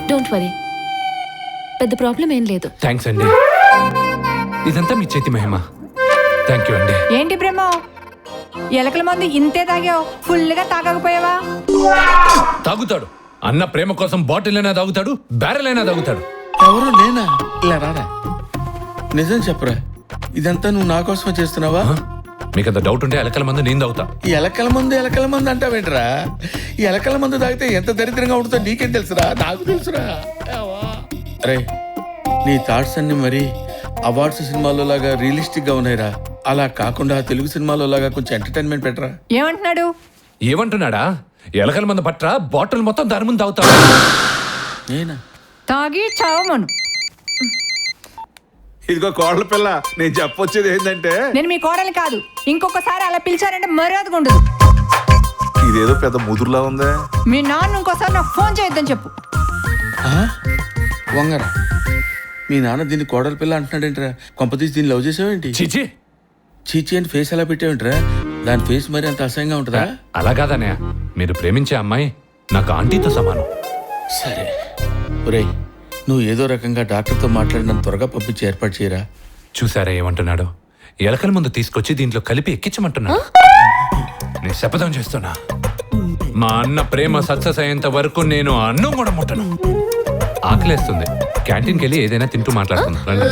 Don't worry, పెద్ద problem ఏం లేదు. థ్యాంక్స్ అండి, ఇదంతా మీ చేతి మహిమ. థ్యాంక్ యూ అండి. ఏంటి బ్రహ్మ, ఎలకల మందు ఇంతే తాగావు, ఫుల్గా తాగకపోయావా? తాగుతాడు అన్న ప్రేమ కోసం బాటిల్ అయినా తాగుతాడు, బ్యారెల్ అయినా తాగుతాడు. ఎవరు నేనా? ఇలా రారా, నిజం చెప్పరా, ఇదంతా నువ్వు నా కోసమే చేస్తున్నావా? మీకు అంత డౌట్ ఉంటే ఎలకల మందు నేను తాగుతా. ఈ ఎలకల మందు అంటావేంట్రా? ఈ ఎలకల మందు తాగితే ఎంత దరిద్రంగా ఉంటుందో నీకేం తెలుసురా? నాకు తెలుసురా. అరే, నీ థాట్స్ అన్ని మరి అవార్డ్స్ సినిమాలో లాగా రియలిస్టిక్ గా ఉన్నాయిరా. అలా కాకుండా తెలుగు సినిమాలో లాగా కొంచెం ఎంటర్టైన్మెంట్ పెట్టరా. ఏమంటున్నాడు? ఏమంటున్నాడా? ఎలకల మందు పట్రా, బాటిల్ మొత్తం దాని ముందు తాగుతా. నేనా? తాగి చావమను. ఇదిగో కోడల పిల్ల, నేను చెప్పొచ్చేది ఏంటంటే, నేను మీ కోడలు కాదు, ఇంకొకసారి అలా పిలిచారంటే మర్యాదగా ఉండదు. ఇదేదో పెద్ద ముదురులా ఉందే. మీ నాన్న ఇంకోసారి నాకు ఫోన్ చేయొద్దని చెప్పు. వంగరా, మీ నాన్న దీన్ని కోడల పిల్ల అంటున్నాడేంట్రా? కొంపతీసి దీన్ని లవ్ చేసావేంటి? చీచి, చీచి అని ఫేస్ ఎలా పెట్టావేంట్రా? దాని ఫేస్ మరి అంత అసహ్యంగా ఉంటుందా? అలా కాదన్నయ్య, మీరు ప్రేమించే అమ్మాయి నాకు ఆంటీతో సమానం. సరే ఒరేయ్, నువ్వు ఏదో రకంగా డాక్టర్తో మాట్లాడి నన్ను త్వరగా పంపించి ఏర్పాటు చేయరా. చూసారా ఏమంటున్నాడు? ఎలకల ముందు తీసుకొచ్చి దీంట్లో కలిపి ఎక్కించమంటున్నాడు. నేను శపథం చేస్తున్నా, మా అన్న ప్రేమ సక్సెస్ అయ్యేంత వరకు నేను అన్నం కూడా ముట్టను. ఆకలేస్తుంది, క్యాంటీన్కి వెళ్ళి ఏదైనా తింటూ మాట్లాడుతున్నాను.